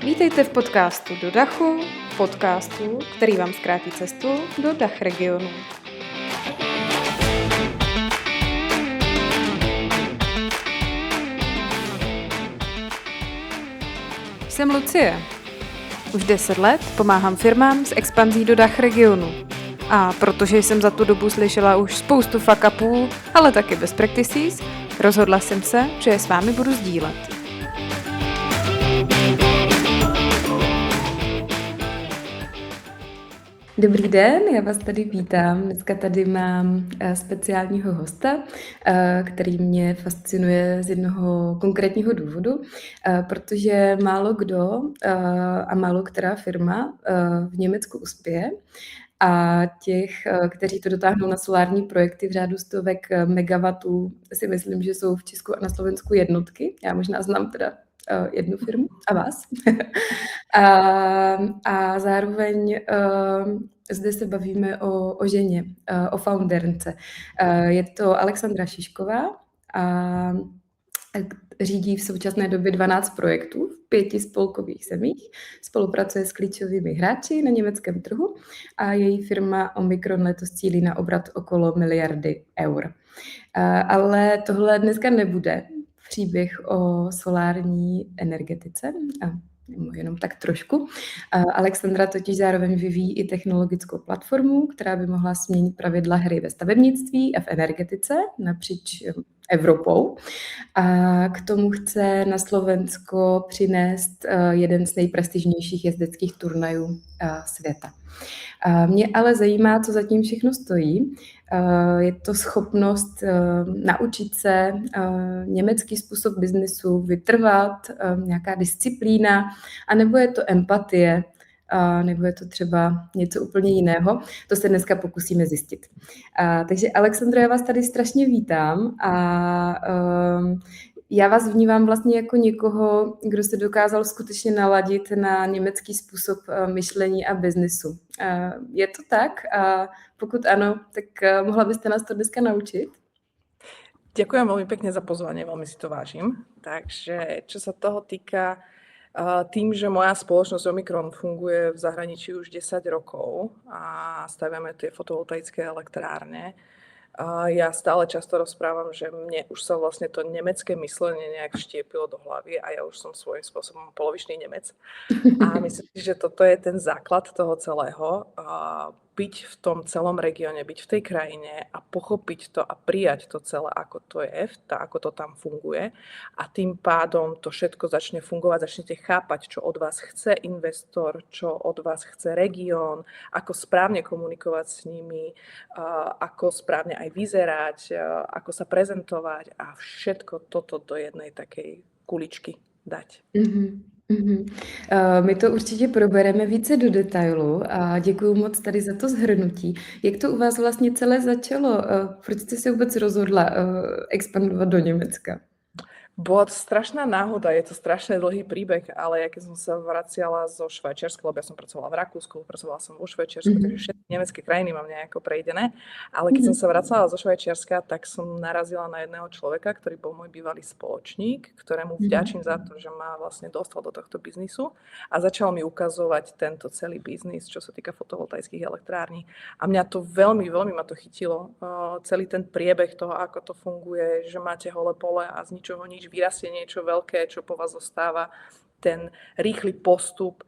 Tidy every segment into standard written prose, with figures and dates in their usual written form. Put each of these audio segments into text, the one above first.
Vítejte v podcastu Do Dachu, podcastu, který vám zkrátí cestu do Dach regionu. Jsem Lucie. Už 10 let pomáhám firmám s expanzí do Dach regionu. A protože jsem za tu dobu slyšela už spoustu fuck-upů, ale taky best practices, rozhodla jsem se, že je s vámi budu sdílet. Dobrý den, já vás tady vítám. Dneska tady mám speciálního hosta, který mě fascinuje z jednoho konkrétního důvodu, protože málo kdo a málo která firma v Německu uspěje. A těch, kteří to dotáhnou na solární projekty v řádu stovek megawatů, si myslím, že jsou v Česku a na Slovensku jednotky. Já možná znám teda jednu firmu a vás. A zároveň zde se bavíme o ženě, o founderce. Je to Alexandra Šišková a řídí v současné době 12 projektů v 5 spolkových zemích, spolupracuje s klíčovými hráči na německém trhu a její firma Omikron letos cílí na obrat okolo 1 miliardy eur. Ale tohle dneska nebude příběh o solární energetice, jenom tak trošku. Alexandra totiž zároveň vyvíjí i technologickou platformu, která by mohla změnit pravidla hry ve stavebnictví a v energetice napříč Evropou. A k tomu chce na Slovensko přinést jeden z nejprestižnějších jezdeckých turnajů světa. Mě ale zajímá, co zatím všechno stojí. Je to schopnost naučit se německý způsob biznesu, vytrvat, nějaká disciplína, anebo je to empatie, nebo je to třeba něco úplně jiného. To se dneska pokusíme zjistit. Takže Alexandro, já vás tady strašně vítám a já vás vnímám vlastně jako někoho, kdo se dokázal skutečně naladit na německý způsob myšlení a biznesu. Je to tak? A pokud ano, tak mohla byste nás to dneska naučiť? Ďakujem veľmi pekne za pozvanie, veľmi si to vážim. Takže čo sa toho týka, tým, že moja spoločnosť Omikron funguje v zahraničí už 10 rokov a staviame tie fotovoltaické elektrárne, ja stále často rozprávam, že mne už sa vlastne to nemecké myslenie nejak vštiepilo do hlavy a ja už som svojím spôsobom polovičný Nemec. A myslím si, že toto je ten základ toho celého. Byť v tom celom regióne, byť v tej krajine a pochopiť to a prijať to celé, ako to je, ako to tam funguje. A tým pádom to všetko začne fungovať, začnete chápať, čo od vás chce investor, čo od vás chce región, ako správne komunikovať s nimi, ako správne aj vyzerať, ako sa prezentovať a všetko toto do jednej takej kuličky dať. My to určitě probereme více do detailu a děkuju moc tady za to shrnutí. Jak to u vás vlastně celé začalo? Proč jste se vůbec rozhodla expandovat do Německa? Bola to strašná náhoda, je to strašne dlhý príbeh, ale ja keď som sa vraciala zo Švajčiarska, lebo ja som pracovala v Rakúsku, pracovala som vo Švajčiarsku, takže všetky nemecké krajiny mám nejako prejdené, ale keď som sa vracala zo Švajčiarska, tak som narazila na jedného človeka, ktorý bol môj bývalý spoločník, ktorému vďačím za to, že ma vlastne dostal do tohto biznisu a začal mi ukazovať tento celý biznis, čo sa týka fotovoltaických elektrární. A mňa to veľmi ma to chytilo, celý ten priebeh toho, ako to funguje, že máte holé pole a z ničoho nič vyrastie niečo veľké, čo po vás zostáva, ten rýchly postup.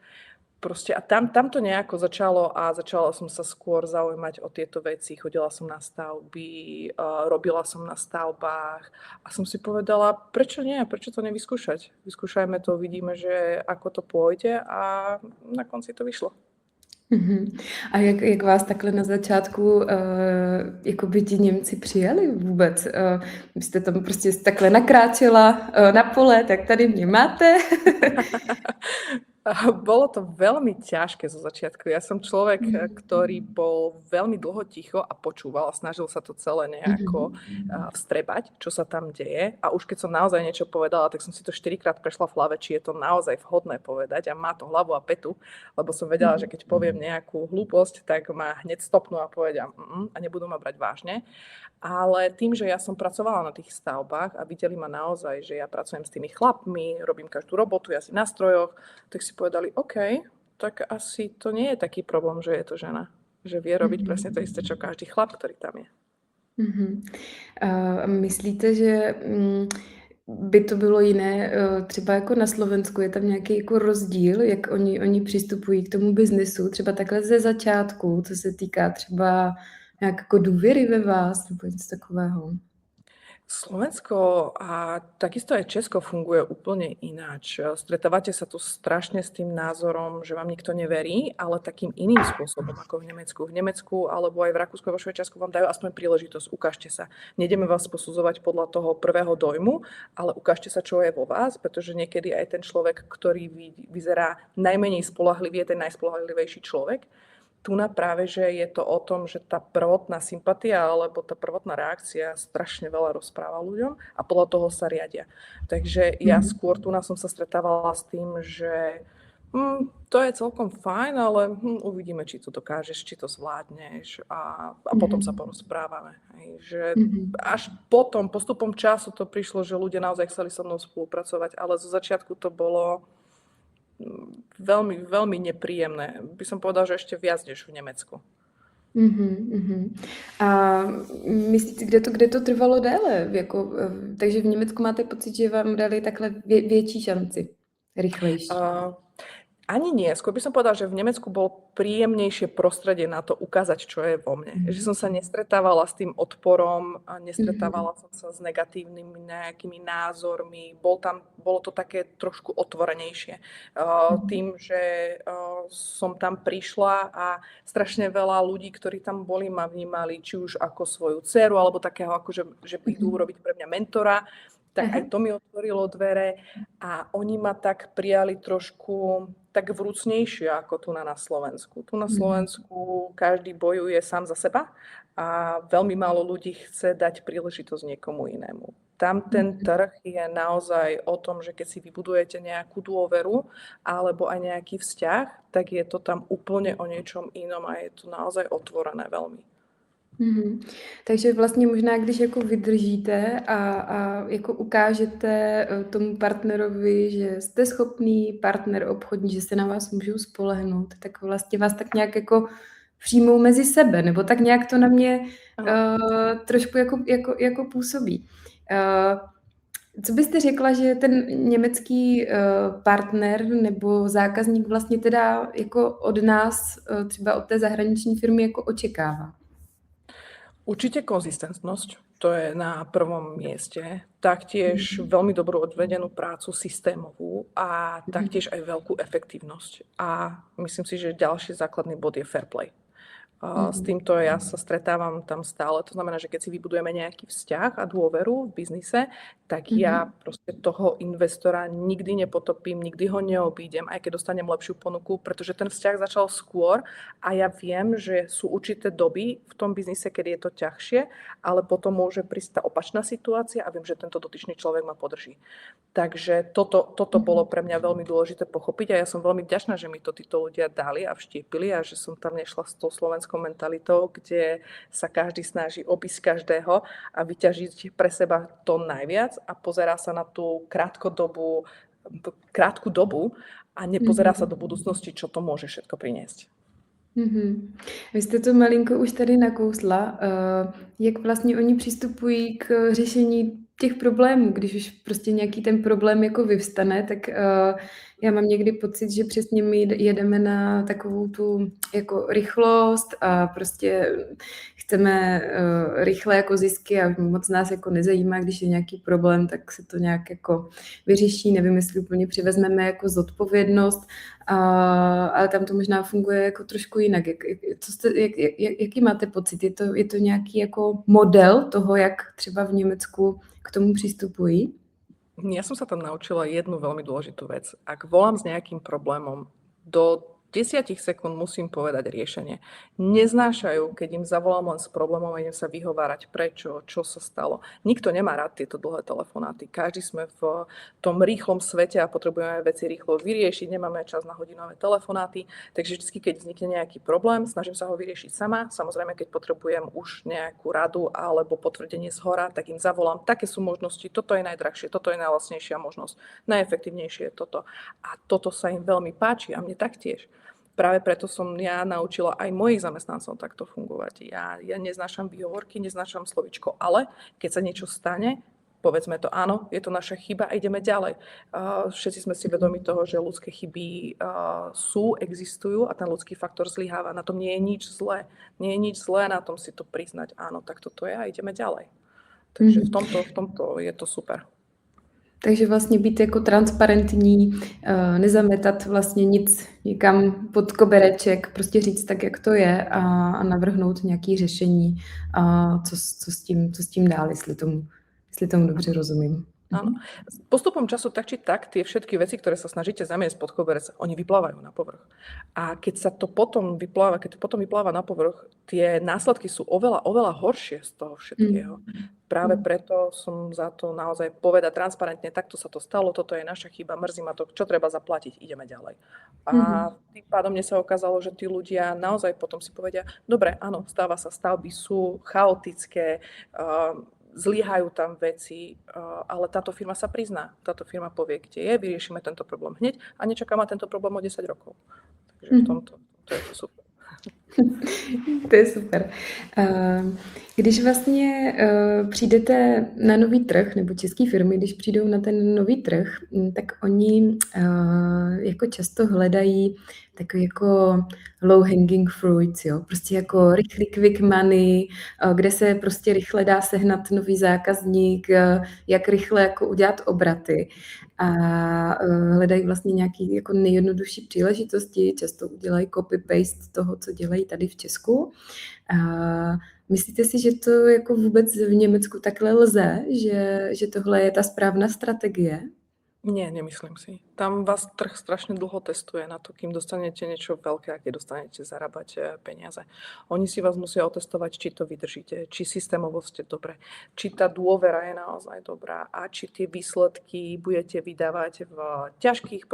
Proste a tam to nejako začalo a začala som sa skôr zaujímať o tieto veci. Chodila som na stavby, robila som na stavbách a som si povedala, prečo nie, prečo to nevyskúšať? Vyskúšajme to, vidíme, že ako to pôjde a na konci to vyšlo. A jak vás takhle na začátku jako by ti Němci přijali vůbec? Vy jste tam prostě takhle nakráčela na pole, tak tady mě máte. Bolo to veľmi ťažké zo začiatku. Ja som človek, ktorý bol veľmi dlho ticho a počúval a snažil sa to celé nejako vstrebať, čo sa tam deje. A už keď som naozaj niečo povedala, tak som si to 4-krát prešla v hlave, či je to naozaj vhodné povedať a má to hlavu a petu, lebo som vedela, že keď poviem nejakú hlúposť, tak ma hneď stopnú a povedia a nebudú ma brať vážne. Ale tým, že ja som pracovala na tých stavbách a videli ma naozaj, že ja pracujem s tými chlapmi, robím každú robotu, ja si na strojoch, tak si si povedali, OK, tak asi to nie je taký problém, že je to žena. Že vie robiť presne to isté, čo každý chlap, ktorý tam je. Mhm. Myslíte, že by to bylo jiné třeba jako na Slovensku? Je tam nějaký jako rozdíl, jak oni přistupují k tomu biznesu, třeba takhle ze začátku, co se týká třeba nějak jako důvěry ve vás nebo něco takového? Slovensko a takisto aj Česko funguje úplne ináč. Stretávate sa tu strašne s tým názorom, že vám nikto neverí, ale takým iným spôsobom ako v Nemecku. V Nemecku alebo aj v Rakúsku a vo Švajčiarsku vám dajú aspoň príležitosť. Ukážte sa. Nejdeme vás posudzovať podľa toho prvého dojmu, ale ukážte sa, čo je vo vás, pretože niekedy aj ten človek, ktorý vyzerá najmenej spoľahlivý, je ten najspoľahlivejší človek. Tu na práve, že je to o tom, že tá prvotná sympatia alebo tá prvotná reakcia strašne veľa rozpráva ľuďom a podľa toho sa riadia. Takže ja skôr tu som sa stretávala s tým, že to je celkom fajn, ale uvidíme, či to dokážeš, či to zvládneš a potom sa porozprávame. Hej, že až potom, postupom času to prišlo, že ľudia naozaj chceli so mnou spolupracovať, ale zo začiatku to bolo veľmi, veľmi nepríjemné. By som povedal, že ešte viac než v Nemecku. A myslíte, kde to trvalo déle? Jako, takže v Německu máte pocit, že vám dali takhle větší šanci, rychlejší? Ani nie. Skôr by som povedal, že v Nemecku bolo príjemnejšie prostredie na to ukázať, čo je vo mne. Že som sa nestretávala s tým odporom, nestretávala som sa s negatívnymi nejakými názormi. Bolo to také trošku otvorenejšie. Tým, že som tam prišla a strašne veľa ľudí, ktorí tam boli, ma vnímali či už ako svoju dceru, alebo takého, akože, že idú robiť pre mňa mentora, tak aj to mi otvorilo dvere a oni ma tak prijali trošku tak vrúcnejšie ako tu na Slovensku. Tu na Slovensku každý bojuje sám za seba a veľmi málo ľudí chce dať príležitosť niekomu inému. Tam ten trh je naozaj o tom, že keď si vybudujete nejakú dôveru alebo aj nejaký vzťah, tak je to tam úplne o niečom inom a je to naozaj otvorené veľmi. Takže vlastně možná, když jako vydržíte a jako ukážete tomu partnerovi, že jste schopný partner obchodní, že se na vás můžou spolehnout, tak vlastně vás tak nějak jako přijmou mezi sebe, nebo tak nějak to na mě trošku jako působí. Co byste řekla, že ten německý partner nebo zákazník vlastně teda jako od nás, třeba od té zahraniční firmy, jako očekává? Určite konzistentnosť, to je na prvom mieste. Taktiež veľmi dobrú odvedenú prácu systémovú a taktiež aj veľkú efektívnosť. A myslím si, že ďalší základný bod je fair play. S týmto ja sa stretávam tam stále. To znamená, že keď si vybudujeme nejaký vzťah a dôveru v biznise, tak ja proste toho investora nikdy nepotopím, nikdy ho neobídem, aj keď dostanem lepšiu ponuku, pretože ten vzťah začal skôr a ja viem, že sú určité doby v tom biznise, kedy je to ťažšie, ale potom môže prísť tá opačná situácia a viem, že tento dotyčný človek ma podrží. Takže toto bolo pre mňa veľmi dôležité pochopiť a ja som veľmi vďačná, že mi to títo ľudia dali a vštiepili a že som tam nešla s tou slovenskou mentalitou, kde sa každý snaží obísť každého a vyťažiť pre seba to najviac a pozerá sa na tú krátku dobu a nepozerá sa do budúcnosti, čo to môže všetko priniesť. Vy jste to malinko už tady nakousla, jak vlastně oni přistupují k řešení těch problémů, když už prostě nějaký ten problém jako vyvstane, tak já mám někdy pocit, že přesně my jedeme na takovou tu jako rychlost a prostě chceme rychle jako zisky a moc nás jako nezajímá, když je nějaký problém, tak se to nějak jako vyřeší, nevím, jestli úplně přivezmeme jako zodpovědnost, ale tam to možná funguje jako trošku jinak. Jaký máte pocit? Je to nějaký jako model toho, jak třeba v Německu k tomu přistupují? Ja som sa tam naučila jednu veľmi dôležitú vec. Ak volám s nejakým problémom do 10 sekúnd musím povedať riešenie. Neznášajú, keď im zavolám len s problémom a idem sa vyhovárať, prečo, čo sa stalo. Nikto nemá rád tieto dlhé telefonáty. Každý sme v tom rýchlom svete a potrebujeme veci rýchlo vyriešiť, nemáme čas na hodinové telefonáty, takže vždy, keď vznikne nejaký problém, snažím sa ho vyriešiť sama. Samozrejme, keď potrebujem už nejakú radu alebo potvrdenie zhora, tak im zavolám. Také sú možnosti, toto je najdrahšie, toto je najlacnejšia možnosť, najefektívnejšie je toto. A toto sa im veľmi páči a mne taktiež. Práve preto som ja naučila aj mojich zamestnancov takto fungovať. Ja neznášam výhovorky, neznášam slovičko, ale keď sa niečo stane, povedzme to áno, je to naša chyba a ideme ďalej. Všetci sme si vedomi toho, že ľudské chyby existujú a ten ľudský faktor zlyháva. Na tom nie je nič zlé. Nie je nič zlé na tom si to priznať. Áno, tak toto je a ideme ďalej. Takže v tomto je to super. Takže vlastně být jako transparentní, nezametat vlastně nic nikam pod kobereček, prostě říct tak, jak to je a navrhnout nějaké řešení, co s tím dál, jestli tomu dobře rozumím. Áno. Postupom času tak či tak tie všetky veci, ktoré sa snažíte zamiesť pod koberec, oni vyplávajú na povrch. A keď to potom vypláva na povrch, tie následky sú oveľa, oveľa horšie z toho všetkého. Práve preto som za to naozaj povedať transparentne, takto sa to stalo, toto je naša chyba, mrzí ma to, čo treba zaplatiť, ideme ďalej. A tým pádom mne sa ukázalo, že tí ľudia naozaj potom si povedia, dobre, áno, stáva sa, stavby sú chaotické, zlyhajú tam veci, ale táto firma sa prizná. Táto firma povie, kde je, vyriešime tento problém hneď a nečaká ma tento problém o 10 rokov. Takže v tomto to je to super. To je super. Když vlastně přijdete na nový trh, nebo české firmy, když přijdou na ten nový trh, tak oni jako často hledají takový jako low hanging fruits, jo? Prostě jako rychlý quick money, kde se prostě rychle dá sehnat nový zákazník, jak rychle jako udělat obraty. A hledají vlastně nějaký jako nejjednodušší příležitosti, často udělají copy-paste toho, co dělají tady v Česku. Myslíte si, že to jako vůbec v Německu takhle lze, že tohle je ta správná strategie? Nie, nemyslím si. Tam vás trh strašne dlho testuje na to, kým dostanete niečo veľké a keď dostanete zarábať peniaze. Oni si vás musia otestovať, či to vydržíte, či systémovo ste dobre, či tá dôvera je naozaj dobrá a či tie výsledky budete vydávať v ťažkých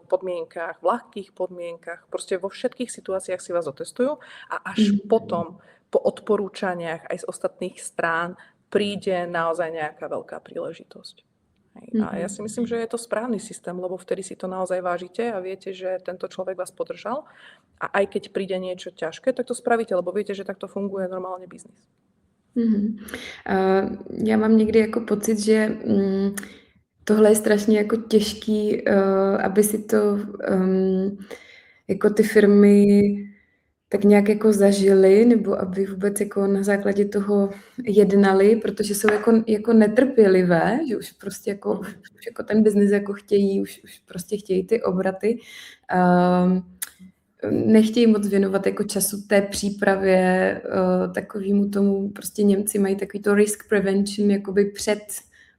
podmienkach, v ľahkých podmienkach. Proste vo všetkých situáciách si vás otestujú a až potom po odporúčaniach aj z ostatných strán príde naozaj nejaká veľká príležitosť. A ja si myslím, že je to správny systém, lebo vtedy si to naozaj vážite a viete, že tento človek vás podržal a aj keď príde niečo ťažké, tak to spravíte, lebo viete, že takto funguje normálne biznis. Já mám někdy jako pocit, že tohle je strašně jako těžký, aby si to jako ty firmy tak nějak jako zažili, nebo aby vůbec jako na základě toho jednali, protože jsou jako netrpělivé, že už prostě už jako ten biznis jako chtějí, už prostě chtějí ty obraty. Nechtějí moc věnovat jako času té přípravě, takovému tomu, prostě Němci mají takový to risk prevention jakoby před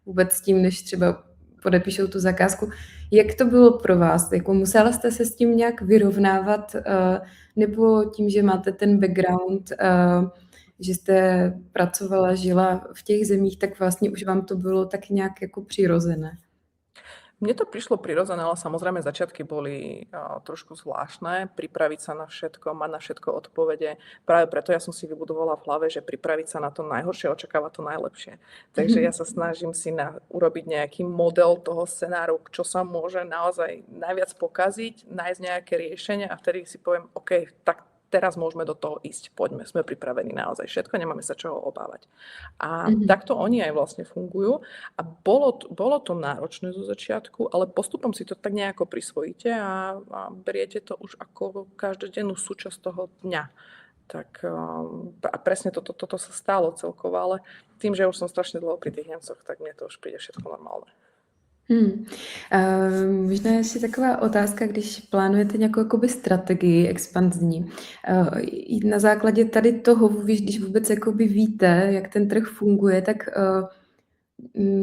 vůbec tím, než třeba podepíšou tu zakázku. Jak to bylo pro vás? Jako musela jste se s tím nějak vyrovnávat, nebo tím, že máte ten background, že jste pracovala, žila v těch zemích, tak vlastně už vám to bylo tak nějak jako přirozené? Mne to prišlo prirodzené, ale samozrejme začiatky boli trošku zvláštne. Pripraviť sa na všetko, mať na všetko odpovede. Práve preto ja som si vybudovala v hlave, že pripraviť sa na to najhoršie, očakávať to najlepšie. Takže ja sa snažím si urobiť nejaký model toho scenáru, čo sa môže naozaj najviac pokaziť, nájsť nejaké riešenie a vtedy si poviem, OK, tak teraz môžeme do toho ísť, poďme, sme pripravení naozaj všetko, nemáme sa čoho obávať. A takto oni aj vlastne fungujú a bolo to náročné zo začiatku, ale postupom si to tak nejako prisvojíte a beriete to už ako každodennú súčasť toho dňa. Tak a presne toto sa stalo celkovo, ale tým, že už som strašne dlho pri tých Nemcoch, tak mne to už príde všetko normálne. Možná ještě taková otázka, když plánujete nějakou jakoby strategii expanzní. Na základě tady toho, když vůbec jakoby víte, jak ten trh funguje, tak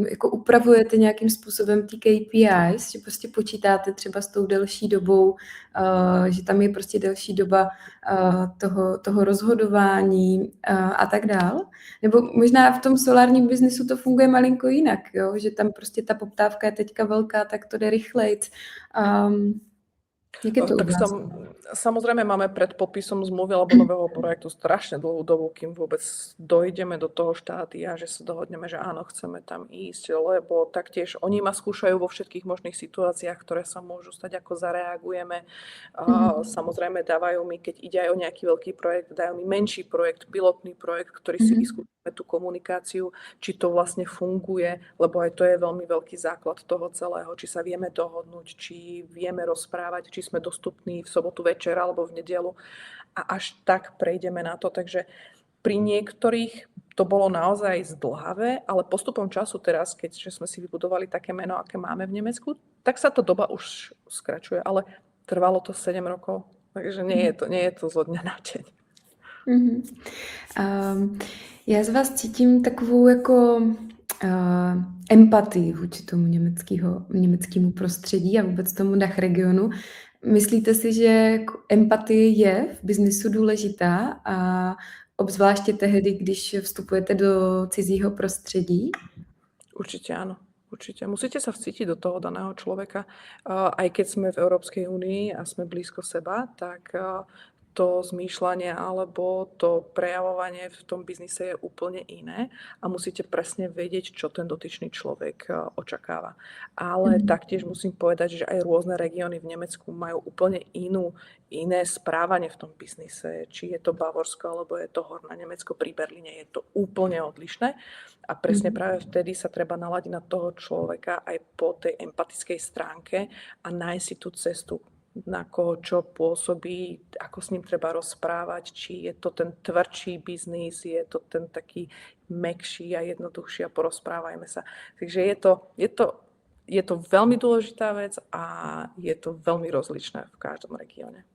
jako upravujete nějakým způsobem ty KPIs, že prostě počítáte třeba s tou delší dobou, že tam je prostě delší doba toho rozhodování a tak dál. Nebo možná v tom solárním biznisu to funguje malinko jinak, jo? Že tam prostě ta poptávka je teďka velká, tak to jde rychlejc. Jak je to u Tak vás? samozrejme máme pred podpisom zmluvy alebo nového projektu strašne dlhú dobu, kým vôbec dojdeme do toho štádia, že sa dohodneme, že áno, chceme tam ísť, lebo taktiež oni ma skúšajú vo všetkých možných situáciách, ktoré sa môžu stať, ako zareagujeme. Samozrejme dávajú mi, keď ide aj o nejaký veľký projekt, dajú mi menší projekt, pilotný projekt, ktorý si vyskúšame tú komunikáciu, či to vlastne funguje, lebo aj to je veľmi veľký základ toho celého, či sa vieme dohodnúť, či vieme rozprávať, či sme dostupní v sobotu večer alebo v nedelu a až tak prejdeme na to. Takže pri niektorých to bolo naozaj zdĺhavé, ale postupom času teraz, keďže sme si vybudovali také meno, aké máme v Nemecku, tak sa to doba už skračuje, ale trvalo to 7 rokov, takže nie je to zo dňa na deň. Já z vás cítím takovou jako empatii vůči tomu německému prostředí a vůbec tomu DACH regionu. Myslíte si, že empatie je v biznisu důležitá a obzvláště tehdy, když vstupujete do cizího prostředí? Určite áno. Určite. Musíte sa vcítiť do toho daného človeka. Aj keď sme v Európskej únii a sme blízko seba, tak to zmýšľanie alebo to prejavovanie v tom biznise je úplne iné a musíte presne vedieť, čo ten dotyčný človek očakáva. Ale taktiež musím povedať, že aj rôzne regióny v Nemecku majú úplne iné správanie v tom biznise. Či je to Bavorsko, alebo je to Horné Nemecko pri Berlíne, je to úplne odlišné. A presne práve vtedy sa treba naladiť na toho človeka aj po tej empatickej stránke a nájsť si tú cestu, na koho čo pôsobí, ako s ním treba rozprávať, či je to ten tvrdší biznis, je to ten taký mäkší a jednoduchší a porozprávajme sa. Takže je to veľmi dôležitá vec a je to veľmi rozličné v každom regióne.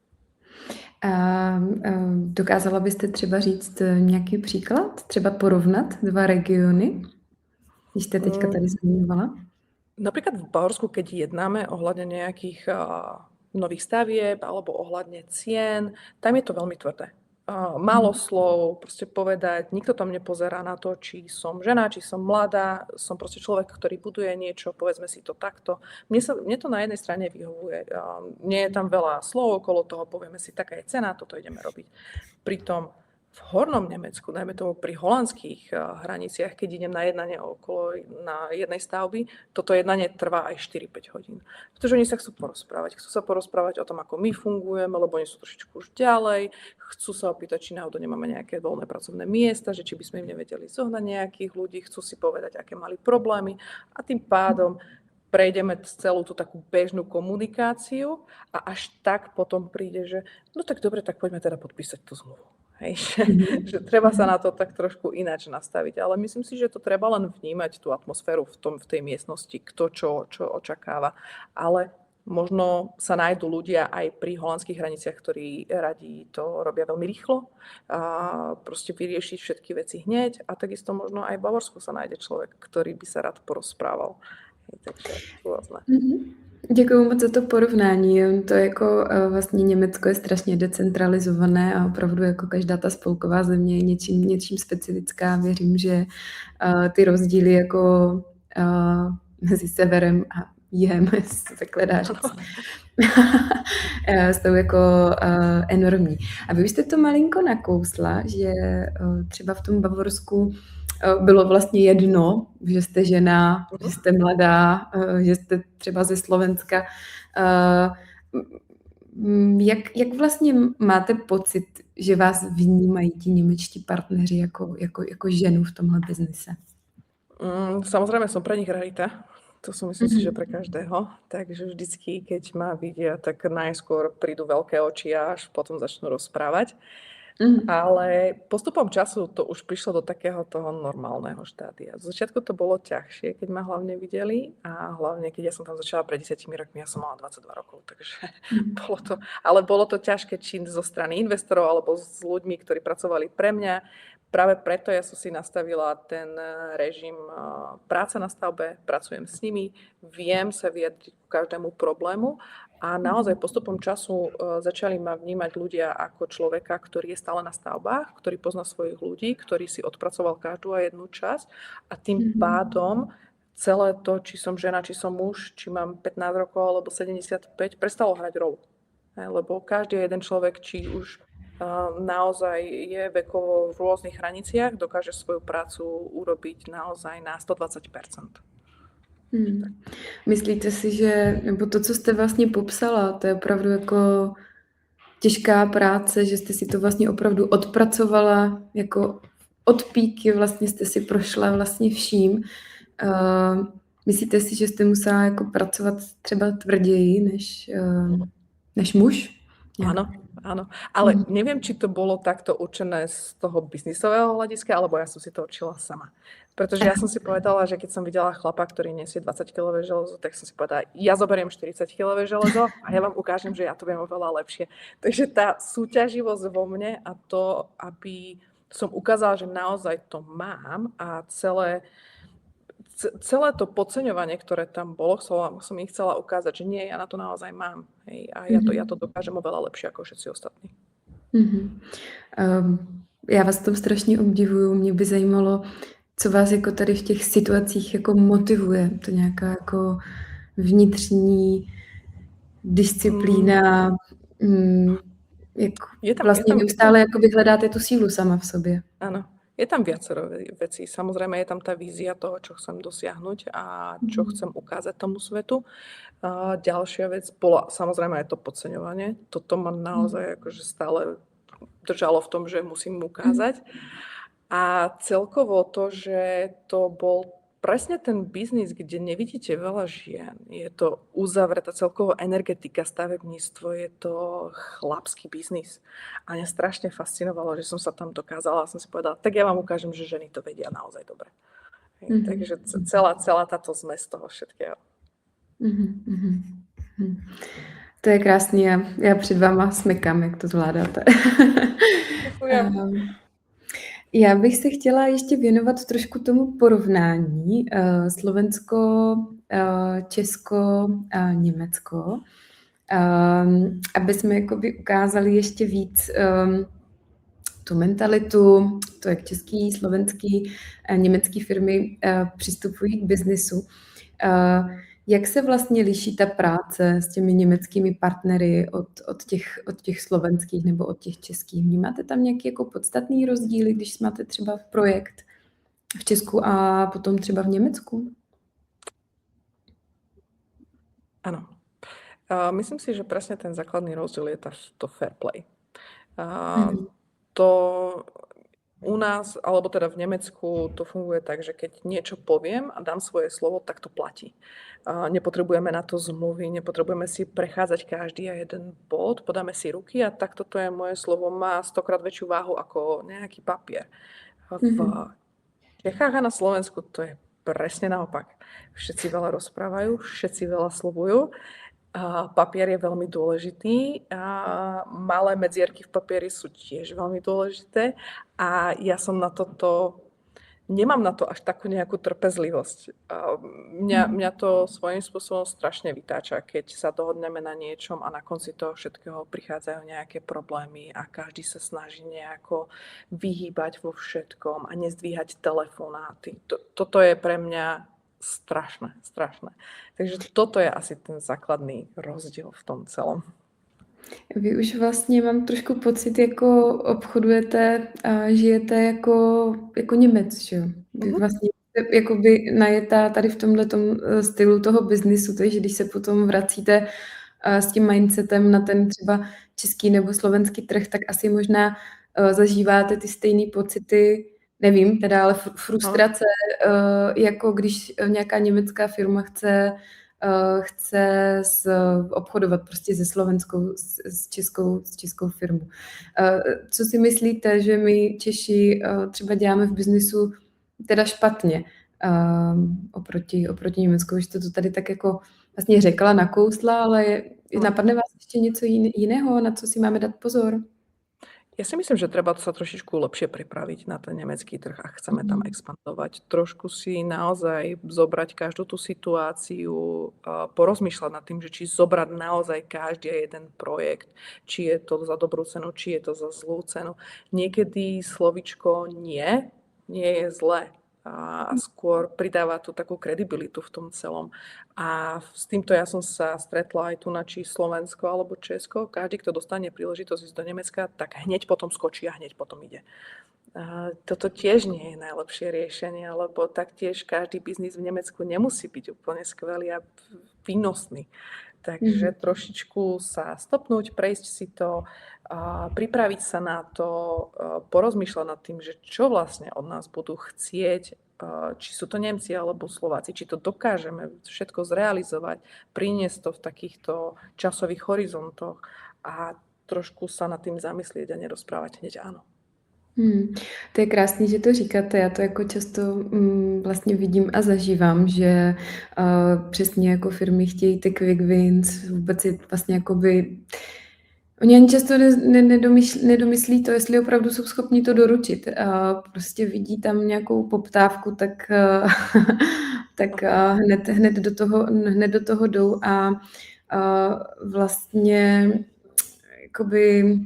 Dokázala byste třeba říct nějaký příklad? Třeba porovnat 2 regiony? Když jste teďka tady zmiňovala. Napríklad v Bavorsku, keď jednáme ohľadne nejakých nových stavieb alebo ohľadne cien, tam je to veľmi tvrdé. Málo slov, proste povedať, nikto tam nepozerá na to, či som žena, či som mladá, som proste človek, ktorý buduje niečo, povedzme si to takto. Mne to na jednej strane vyhovuje. Nie je tam veľa slov okolo toho, povieme si, taká je cena, toto ideme robiť. Pritom v Hornom Nemecku, najmä tomu pri holandských hraniciach, keď idem na jednanie okolo na jednej stavby, toto jednanie trvá aj 4-5 hodín. Pretože oni sa chcú porozprávať o tom, ako my fungujeme, lebo oni sú trošičku už ďalej, chcú sa opýtať, či náhodou nemáme nejaké voľné pracovné miesta, že či by sme im nevedeli zohnať nejakých ľudí, chcú si povedať, aké mali problémy a tým pádom prejdeme celú tú takú bežnú komunikáciu a až tak potom príde, že no tak dobre, tak poďme teda podpísať tú zmluvu. Hej, že treba sa na to tak trošku ináč nastaviť, ale myslím si, že to treba len vnímať tú atmosféru v tej miestnosti, kto čo očakáva, ale možno sa nájdú ľudia aj pri holandských hraniciach, ktorí radi to robia veľmi rýchlo a proste vyriešiť všetky veci hneď a takisto možno aj v Bavorsku sa nájde človek, ktorý by sa rád porozprával. Hej, takže rôzne. Děkuju moc za to porovnání. To jako vlastně Německo je strašně decentralizované a opravdu jako každá ta spolková země je něčím specifická. Věřím, že ty rozdíly jako mezi severem a jihem, jestli to takhle dá říct, jsou jako enormní. A vy už jste to malinko nakousla, že třeba v tom Bavorsku bylo vlastně jedno, že jste žena, že jste mladá, že jste třeba ze Slovenska. Jak vlastně máte pocit, že vás vnímají ti němečtí partneři jako ženu v tomhle biznise? Samozrejme som pre nich rarita. To som myslím si, že pre každého. Takže vždycky, keď ma vidia, tak najskôr prídu veľké oči a až potom začnú rozprávať. Ale postupom času to už prišlo do takého toho normálneho štádia. Z začiatku to bolo ťažšie, keď ma hlavne videli a hlavne, keď ja som tam začala pred 10 rokmi, ja som mala 22 rokov, takže bolo to ťažké či zo strany investorov alebo s ľuďmi, ktorí pracovali pre mňa. práve preto ja som si nastavila ten režim práce na stavbe, pracujem s nimi, viem sa vyjadriť ku každému problému a naozaj postupom času začali ma vnímať ľudia ako človeka, ktorý je stále na stavbách, ktorý pozná svojich ľudí, ktorý si odpracoval každú a jednu časť a tým pádom celé to, či som žena, či som muž, či mám 15 rokov alebo 75, prestalo hrať rolu. Lebo každý jeden človek, či už naozaj je vekovo v rôznych hraniciach, dokáže svoju prácu urobiť naozaj na 120%. Myslíte si, že, nebo to, co jste vlastně popsala, to je opravdu jako těžká práce, že jste si to vlastně opravdu odpracovala, jako od píky vlastně jste si prošla vlastně vším. Myslíte si, že jste musela jako pracovat třeba tvrději než muž? Áno. Ale neviem, či to bolo takto určené z toho biznisového hľadiska, alebo ja som si to určila sama. Pretože ja som si povedala, že keď som videla chlapa, ktorý nesie 20-kilové železo, tak som si povedala, ja zoberiem 40-kilové železo a ja vám ukážem, že ja to viem oveľa lepšie. Takže tá súťaživosť vo mne a to, aby som ukázala, že naozaj to mám a celé to podceňovanie, ktoré tam bolo, som ich chcela ukázať, že nie, ja na to naozaj mám. Hej, a ja to dokážem oveľa lepšie ako všetci ostatní. Já vás to strašně obdivuju. Mě by zajímalo, co vás jako tady v těch situacích jako motivuje. To nějaká jako vnitřní disciplína, vlastně neustále jako vyhledáte tu sílu sama v sobě. Áno. Je tam viacero vecí. Samozrejme, je tam tá vízia toho, čo chcem dosiahnuť a čo chcem ukázať tomu svetu. Ďalšia vec bola, samozrejme, je to podceňovanie. Toto ma naozaj akože stále držalo v tom, že musím ukázať. A celkovo to, že to bol presne ten biznis, kde nevidíte veľa žien. Je to uzavretá celkovo energetika, stavebníctvo, je to chlapský biznis. A mňa strašne fascinovalo, že som sa tam dokázala a som si povedala, tak ja vám ukážem, že ženy to vedia naozaj dobre. Takže celá táto zmes toho všetkého. To je krásný a já před váma smykám, jak to zvládáte. Já bych se chtěla ještě věnovat trošku tomu porovnání Slovensko, Česko a Německo, aby jsme jakoby ukázali ještě víc tu mentalitu, to, jak český, slovenský, německý firmy přistupují k biznisu. Jak se vlastně liší ta práce s těmi německými partnery od těch slovenských nebo od těch českých? Vnímáte tam nějaký jako podstatný rozdíly, když máte třeba projekt v Česku a potom třeba v Německu? Áno. Myslím si, že presne ten základný rozdiel je to fair play. To u nás, alebo teda v Nemecku to funguje tak, že keď niečo poviem a dám svoje slovo, tak to platí. Nepotrebujeme na to zmluvy, nepotrebujeme si prechádzať každý a jeden bod, podáme si ruky a takto to je moje slovo, má 100-krát väčšiu váhu ako nejaký papier. V Čechách a na Slovensku to je presne naopak. Všetci veľa rozprávajú, všetci veľa slovujú. Papier je veľmi dôležitý, malé medzierky v papieri sú tiež veľmi dôležité a ja som na toto, nemám na to až takú nejakú trpezlivosť. Mňa to svojím spôsobom strašne vytáča, keď sa dohodneme na niečom a na konci toho všetkého prichádzajú nejaké problémy a každý sa snaží nejako vyhýbať vo všetkom a nezdvíhať telefonáty. Toto je pre mňa strašné. Takže toto je asi ten základný rozdiel v tom celom. Vy už vlastně mám trošku pocit, jako obchodujete a žijete jako Němec, že jo? Vy vlastně jakoby najetá tady v tomhletom stylu toho biznisu, takže když se potom vracíte s tím mindsetem na ten třeba český nebo slovenský trh, tak asi možná zažíváte ty stejné pocity, nevím, teda ale frustrace, jako když nějaká německá firma chce obchodovat prostě se slovenskou, s českou firmou. Co si myslíte, že my Češi třeba děláme v biznisu teda špatně oproti Německu? Už jste to tady tak jako vlastně řekla, nakousla, ale napadne vás ještě něco jiného, na co si máme dát pozor? Ja si myslím, že treba sa trošičku lepšie pripraviť na ten nemecký trh a chceme tam expandovať. Trošku si naozaj zobrať každú tú situáciu, porozmýšľať nad tým, že či zobrať naozaj každý jeden projekt, či je to za dobrú cenu, či je to za zlú cenu. Niekedy slovičko nie je zlé a skôr pridáva tú takú kredibilitu v tom celom. A s týmto ja som sa stretla aj tu na či Slovensko alebo Česko. Každý, kto dostane príležitosť ísť do Nemecka, tak hneď potom skočí a hneď potom ide. Toto tiež nie je najlepšie riešenie, lebo taktiež každý biznis v Nemecku nemusí byť úplne skvelý a výnosný. Takže trošičku sa stopnúť, prejsť si to, pripraviť sa na to, porozmýšľať nad tým, že čo vlastne od nás budú chcieť, či sú to Nemci alebo Slováci, či to dokážeme všetko zrealizovať, priniesť to v takýchto časových horizontoch a trošku sa nad tým zamyslieť a nerozprávať hneď áno. To je krásný, že to říkáte. Já to jako často vlastně vidím a zažívám, že přesně jako firmy chtějí ty quick wins, vůbec je vlastně jakoby... Oni ani často nedomyslí to, jestli opravdu jsou schopni to doručit. Prostě vidí tam nějakou poptávku, tak, tak hned do toho jdou a vlastně jakoby...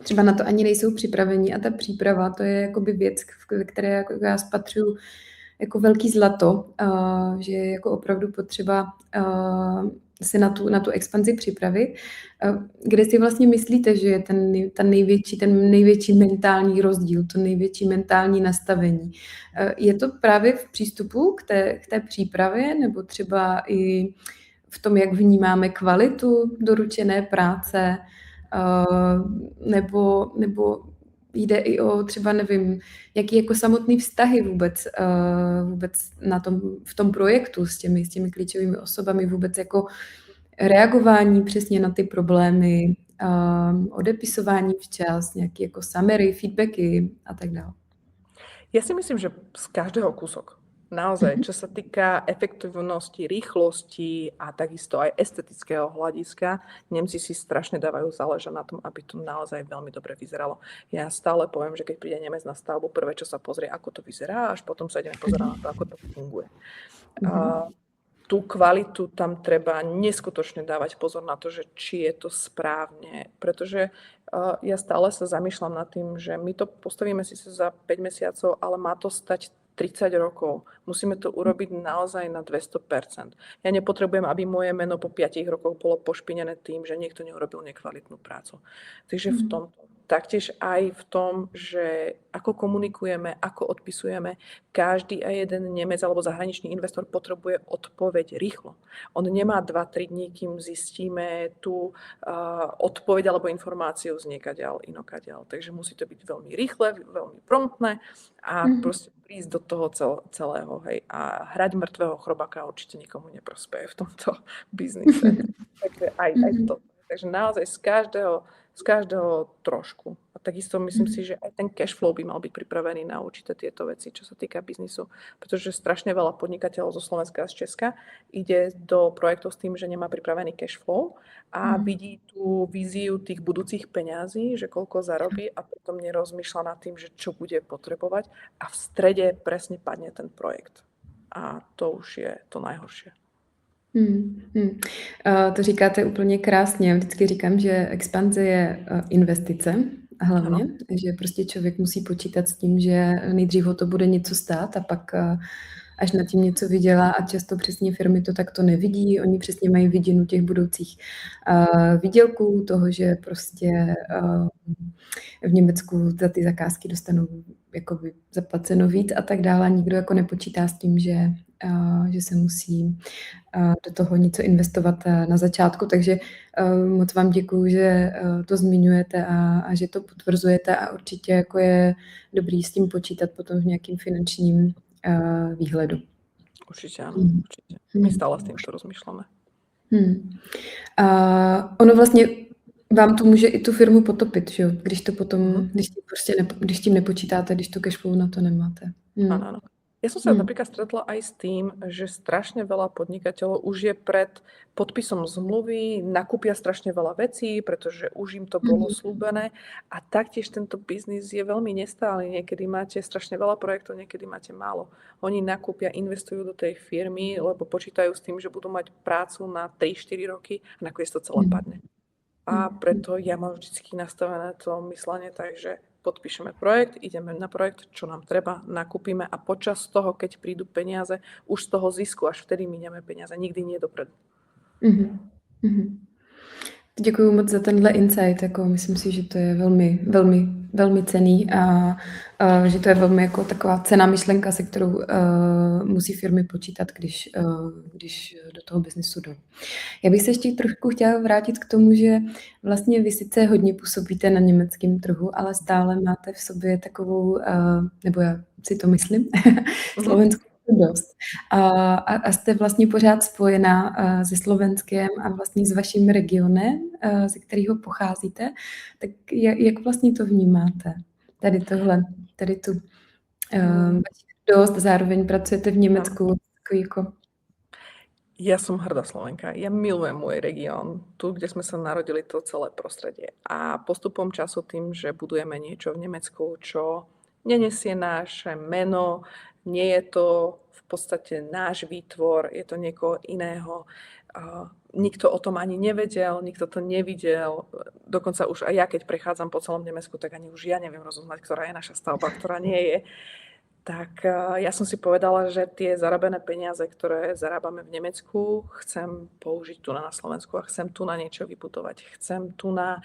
Třeba na to ani nejsou připraveni a ta příprava, to je jakoby věc, ve které jako já spatřuju jako velký zlato, že je jako opravdu potřeba se na tu expanzi připravit. Kde si vlastně myslíte, že je ten největší mentální rozdíl, to největší mentální nastavení? Je to právě v přístupu k té přípravě, nebo třeba i v tom, jak vnímáme kvalitu doručené práce, nebo jde i o třeba, nevím, jaký jako samotný vztahy vůbec v tom projektu s těmi klíčovými osobami, vůbec jako reagování přesně na ty problémy, odepisování včas, nějaké jako summary, feedbacky a tak dále. Ja si myslím, že z každého kúsok. Naozaj, čo sa týka efektivnosti, rýchlosti a takisto aj estetického hľadiska, Nemci si strašne dávajú záležať na tom, aby to naozaj veľmi dobre vyzeralo. Ja stále poviem, že keď príde Nemec na stavbu, prvé, čo sa pozrie, ako to vyzerá, až potom sa ideme pozerať na to, ako to funguje. Tú kvalitu tam treba neskutočne dávať pozor na to, že či je to správne, pretože ja stále sa zamýšľam nad tým, že my to postavíme si za 5 mesiacov, ale má to stať 30 rokov. Musíme to urobiť naozaj na 200%. Ja nepotrebujem, aby moje meno po 5 rokoch bolo pošpinené tým, že niekto neurobil nekvalitnú prácu. Takže v tomto. Taktiež aj v tom, že ako komunikujeme, ako odpisujeme, každý a jeden Nemec alebo zahraničný investor potrebuje odpoveď rýchlo. On nemá 2-3 dní, kým zistíme tú odpoveď alebo informáciu z niekaďal, inokaďal. Takže musí to byť veľmi rýchle, veľmi promptné a proste prísť do toho celého. Hej. A hrať mŕtvého chrobáka určite nikomu neprospeje v tomto biznise. Takže aj to. Takže naozaj z každého trošku. A takisto myslím si, že aj ten cash flow by mal byť pripravený na určité tieto veci, čo sa týka biznisu. Pretože strašne veľa podnikateľov zo Slovenska a z Česka ide do projektov s tým, že nemá pripravený cash flow a vidí tú víziu tých budúcich peňazí, že koľko zarobí a potom nerozmýšľa nad tým, že čo bude potrebovať a v strede presne padne ten projekt. A to už je to najhoršie. To říkáte úplně krásně. Já vždycky říkám, že expanze je investice hlavně, že prostě člověk musí počítat s tím, že nejdřív ho to bude něco stát a pak až nad tím něco vydělá a často přesně firmy to takto nevidí. Oni přesně mají viděnu těch budoucích výdělků, toho, že prostě v Německu za ty zakázky dostanou jakoby zaplaceno víc a tak dále. Nikdo jako nepočítá s tím, že se musí do toho něco investovat na začátku, takže moc vám děkuju, že to zmiňujete a že to potvrzujete a určitě jako je dobrý s tím počítat potom v nějakým finančním výhledu. Určite áno, určite. My stále s týmto rozmýšľame. Ono vlastně vám to může i tu firmu potopit, že jo? Když to potom, když tím nepočítáte, když to cashflow na to nemáte. Áno. Ja som sa napríklad stretla aj s tým, že strašne veľa podnikateľov už je pred podpisom zmluvy, nakúpia strašne veľa vecí, pretože už im to bolo Mhm. slúbené a taktiež tento biznis je veľmi nestály. Niekedy máte strašne veľa projektov, niekedy máte málo. Oni nakúpia, investujú do tej firmy, lebo počítajú s tým, že budú mať prácu na 3-4 roky a nakoniec to celé Mhm. padne. A preto ja mám vždycky nastavené to myslenie tak, že podpíšeme projekt, ideme na projekt, čo nám treba, nakúpime a počas toho, keď prídu peniaze, už z toho zisku, až vtedy minieme peniaze, nikdy nie dopredu. Mhm. Mhm. Děkuji moc za tenhle insight, jako myslím si, že to je velmi, velmi, velmi cenný a že to je velmi jako taková cenná myšlenka, se kterou musí firmy počítat, když do toho biznesu jdou. Já bych se ještě trošku chtěla vrátit k tomu, že vlastně vy sice hodně působíte na německém trhu, ale stále máte v sobě takovou, nebo já si to myslím, Mhm. slovenskou dost. A jste vlastně pořád spojená se Slovenskem a vlastně s vaším regionem, ze kterého pocházíte. Tak jak vlastně to vnímáte? Tady tohle, tady tu Mm, vaši dost, zároveň pracujete v áno. Německu, takový jako... Ja som hrdá Slovenka. Ja milujem môj región, tu, kde sme sa narodili, to celé prostredie. A postupom času tým, že budujeme niečo v Nemecku, čo nenesie naše meno, nie je to v podstate náš výtvor, je to niekoho iného. Nikto o tom ani nevedel, nikto to nevidel. Dokonca už aj ja, keď prechádzam po celom Nemecku, tak ani už ja neviem rozoznať, ktorá je naša stavba, ktorá nie je. Tak ja som si povedala, že tie zarobené peniaze, ktoré zarábame v Nemecku, chcem použiť tu na Slovensku a chcem tu na niečo vybudovať. Chcem tu na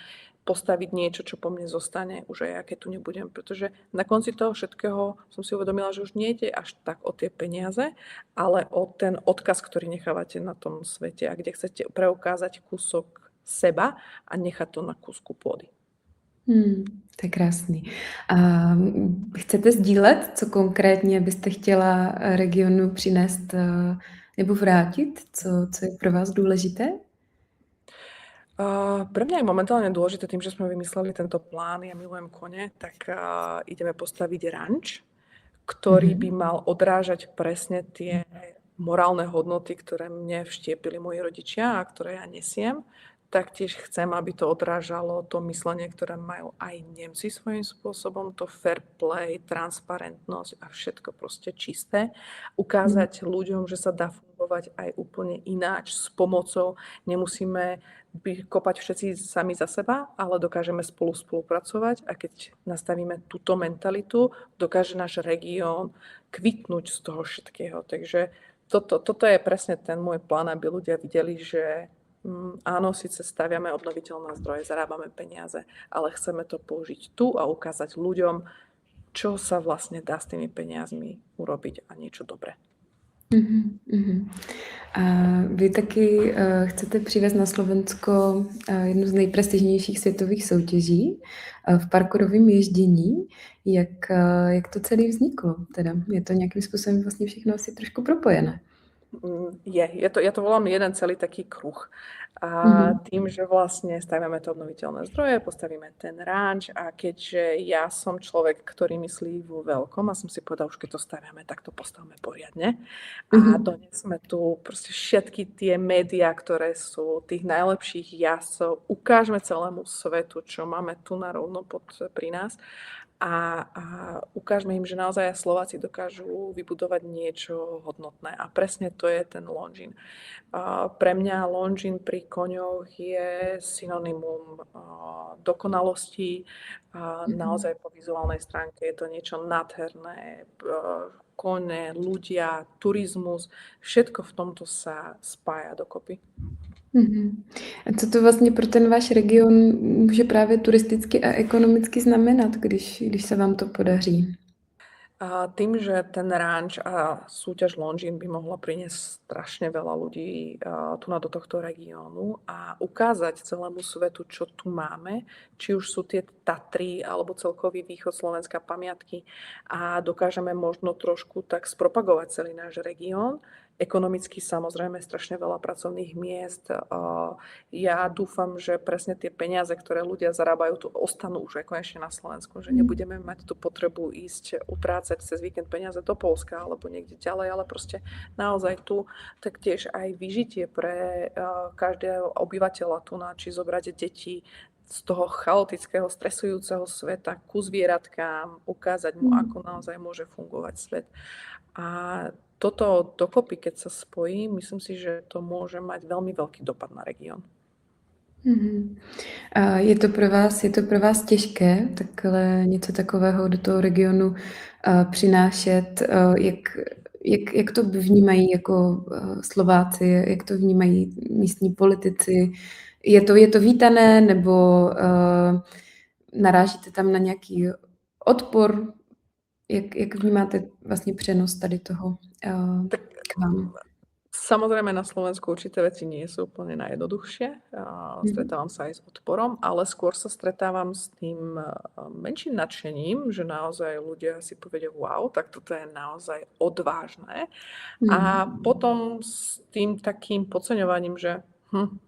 postaviť niečo, čo po mne zostane, už aj ja, keď tu nebudem. Pretože na konci toho všetkého som si uvedomila, že už nejde až tak o tie peniaze, ale o ten odkaz, ktorý nechávate na tom svete a kde chcete preukázať kúsok seba a nechať to na kúsku pôdy. To je krásný. A chcete sdílet, co konkrétně byste chtěla regionu přinést nebo vrátit? Co je pro vás důležité? Pre mňa je momentálne dôležité tým, že sme vymysleli tento plán, ja milujem kone, tak ideme postaviť ranč, ktorý by Mhm. mal odrážať presne tie morálne hodnoty, ktoré mne vštiepili moji rodičia a ktoré ja nesiem. Taktiež chcem, aby to odrážalo to myslenie, ktoré majú aj Nemci svojím spôsobom, to fair play, transparentnosť a všetko proste čisté. Ukázať ľuďom, že sa dá fungovať aj úplne ináč s pomocou. Nemusíme kopať všetci sami za seba, ale dokážeme spolupracovať a keď nastavíme túto mentalitu, dokáže náš región kvitnúť z toho všetkého. Takže toto je presne ten môj plán, aby ľudia videli, že áno, síce staviame obnoviteľné zdroje, zarábame peniaze, ale chceme to použiť tu a ukázať ľuďom, čo sa vlastne dá s tými peniazmi urobiť a niečo dobré. Mhm, mhm. A vy taky chcete přivést na Slovensko jednu z nejprestižnějších světových soutěží v parkourovém ježdění. Jak to celé vzniklo? Teda je to nějakým způsobem vlastně všechno asi trošku propojené. Ja to volám jeden celý taký kruh. A Mhm. tým, že vlastne stavíme to obnoviteľné zdroje, postavíme ten ranč a keďže ja som človek, ktorý myslí vo veľkom a som si povedal, už keď to staviame, tak to postavíme poriadne. A Mhm. donesme tu proste všetky tie médiá, ktoré sú tých najlepších jazdcov, ukážeme celému svetu, čo máme tu na rovno pri nás a ukážme im, že naozaj Slováci dokážu vybudovať niečo hodnotné. A presne to je ten Longines. Pre mňa Longines pri koňoch je synonymum dokonalosti. Naozaj po vizuálnej stránke je to niečo nádherné. Kone, ľudia, turizmus, všetko v tomto sa spája dokopy. Mhm. A co to vlastně pro ten váš region může právě turisticky a ekonomicky znamenat, když se vám to podaří? A tým, že ten ranč a súťaž Longines by mohla priniesť strašne veľa ľudí tu do tohto regiónu a ukázať celému svetu, čo tu máme, či už sú tie Tatry alebo celkový východ Slovenska pamiatky a dokážeme možno trošku tak spropagovať celý náš región, Ekonomicky samozrejme strašne veľa pracovných miest. Ja dúfam, že presne tie peniaze, ktoré ľudia zarábajú, tu ostanú už aj konečne na Slovensku, že nebudeme mať tú potrebu ísť uprácať cez víkend peniaze do Poľska alebo niekde ďalej, ale proste naozaj tu taktiež aj vyžitie pre každého obyvateľa tu, či zobrať deti z toho chaotického, stresujúceho sveta ku zvieratkám, ukázať mu, ako naozaj môže fungovať svet. A toto dokopy, keď sa spojí, myslím si, že to môže mať veľmi veľký dopad na región. A je to pro vás těžké takhle něco takového do toho regionu přinášet? Jak to vnímají jako Slováci, jak to vnímají místní politici? Je to vítané, nebo narážíte tam na nějaký odpor? Jak vnímáte vlastně přenos tady toho k vám? Samozrejme na Slovensku určité veci nie sú úplne najjednoduchšie. Stretávam sa aj s odporom, ale skôr sa stretávam s tým menším nadšením, že naozaj ľudia si povedia, wow, tak toto je naozaj odvážne. A potom s tým takým podceňovaním, že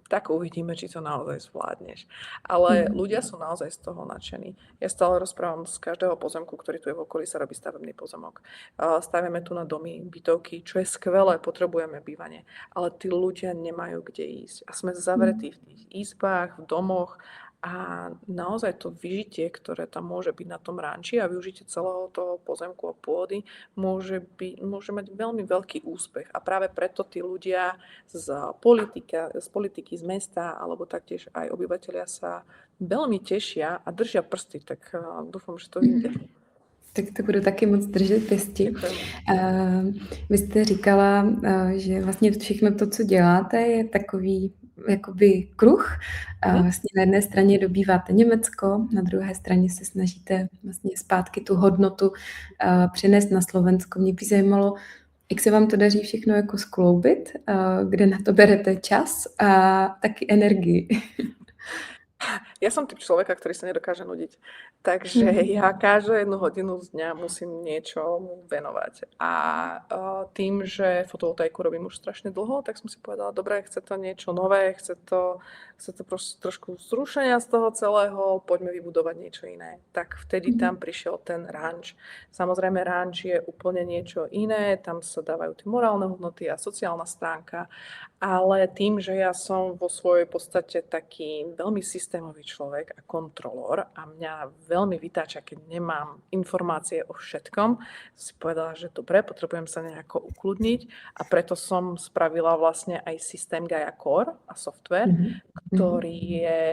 tak uvidíme, či to naozaj zvládneš. Ale ľudia sú naozaj z toho nadšení. Ja stále rozprávam z každého pozemku, ktorý tu je v okolí, sa robí stavebný pozemok. Stavíme tu na domy, bytovky, čo je skvelé, potrebujeme bývanie. Ale tí ľudia nemajú kde ísť. A sme zavretí v tých izbách, v domoch. A naozaj to vyžitie, ktoré tam môže byť na tom ranči a využitie celého toho pozemku a pôdy môže mať veľmi veľký úspech. A práve preto tí ľudia z politiky, z mesta alebo taktiež aj obyvateľia sa veľmi tešia a držia prsty. Tak dúfam, že to vyjde. Tak to budu taky moc držet pěsti. Vy jste říkala, že vlastně všechno to, co děláte, je takový jakoby kruh. Vlastně na jedné straně dobýváte Německo, na druhé straně se snažíte vlastně zpátky tu hodnotu přenést na Slovensko. Mě by zajímalo, jak se vám to daří všechno jako skloubit, kde na to berete čas a taky energii. Ja som typ človeka, ktorý sa nedokáže nudiť. Takže ja každú jednu hodinu z dňa musím niečomu venovať. A tým, že fotovoltaiku robím už strašne dlho, tak som si povedala, dobre, chce to niečo nové, chce to trošku zrušenia z toho celého, poďme vybudovať niečo iné. Tak vtedy tam prišiel ten ranč. Samozrejme, ranč je úplne niečo iné, tam sa dávajú tie morálne hodnoty a sociálna stránka, ale tým, že ja som vo svojej podstate taký veľmi systémový človek a kontrolór a mňa veľmi vytáča, keď nemám informácie o všetkom, si povedala, že dobre, potrebujem sa nejako ukludniť a preto som spravila vlastne aj systém Gaia Core a software, ktorý je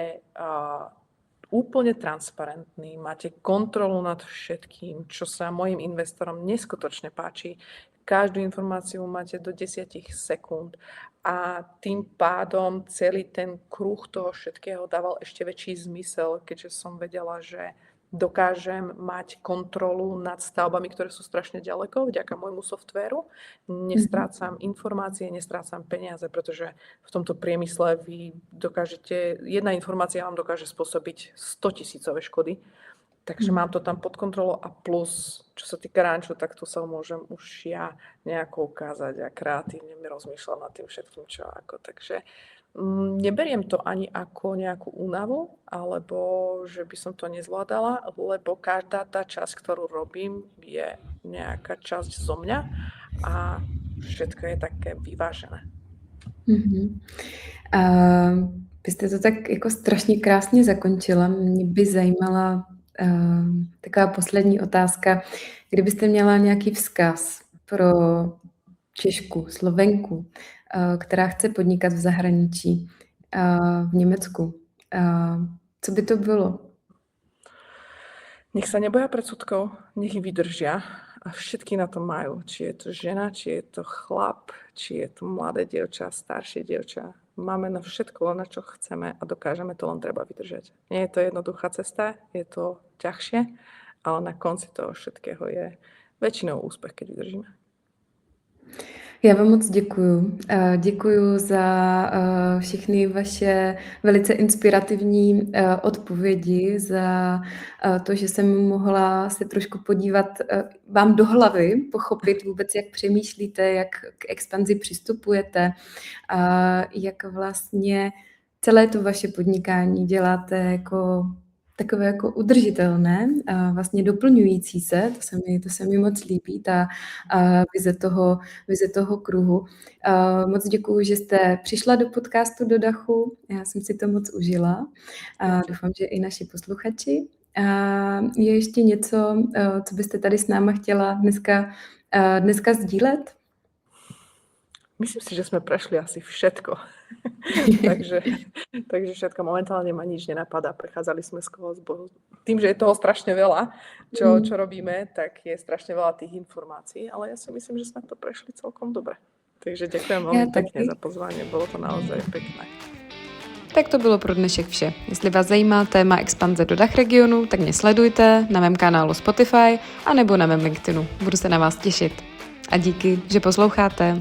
úplne transparentný, máte kontrolu nad všetkým, čo sa mojim investorom neskutočne páči. Každú informáciu máte do 10 sekúnd a tým pádom celý ten kruh toho všetkého dával ešte väčší zmysel, keďže som vedela, že dokážem mať kontrolu nad stavbami, ktoré sú strašne ďaleko vďaka môjmu softvéru. Nestrácam informácie, nestrácam peniaze, pretože v tomto priemysle vy dokážete, jedna informácia vám dokáže spôsobiť 100 000 škody. Takže mám to tam pod kontrolou a plus, čo sa týka ranču, tak tu sa môžem už ja nejako ukázať a kreatívne mi rozmýšľam nad tým všetkým, čo ako. Takže neberiem to ani ako nejakú únavu, alebo že by som to nezvládala, lebo každá tá časť, ktorú robím, je nejaká časť zo mňa a všetko je také vyvážené. Vy jste to tak jako strašně krásně zakončila. Mě by zajímala taková poslední otázka. Kdybyste měla nějaký vzkaz pro Češku, Slovenku, která chce podnikat v zahraničí, v Německu, co by to bylo? Nech sa neboja predsudkov, nech vydržia a všetky na to majú. Či je to žena, či je to chlap, či je to mladé dievča, staršie dievča. Máme na všetko, na čo chceme a dokážeme, to len treba vydržať. Nie je to jednoduchá cesta, je to ťažšie, ale na konci toho všetkého je väčšinou úspech, keď vydržíme. Já vám moc děkuju. Děkuju za všechny vaše velice inspirativní odpovědi, za to, že jsem mohla se trošku podívat vám do hlavy, pochopit vůbec, jak přemýšlíte, jak k expanzi přistupujete, jak vlastně celé to vaše podnikání děláte jako takové jako udržitelné, vlastně doplňující se, to se mi moc líbí, ta vize toho kruhu. Moc děkuju, že jste přišla do podcastu Do dachu, já jsem si to moc užila. Doufám, že i naši posluchači. Je ještě něco, co byste tady s náma chtěla dneska sdílet? Myslím si, že sme prešli asi všetko. takže všetko. Momentálne ma nič nenapadá. Prechádzali sme skôr tým, že je toho strašne veľa, čo robíme, tak je strašne veľa tých informácií, ale ja si myslím, že sme to prešli celkom dobre. Takže ďakujem veľmi pekne za pozvání, bylo to naozaj pekné. Tak to bylo pro dnešek vše. Jestli vás zajímá téma expanze do DACH regionu, tak mě sledujte na mém kanálu Spotify a nebo na mém LinkedInu. Budu se na vás těšit. A díky, že posloucháte.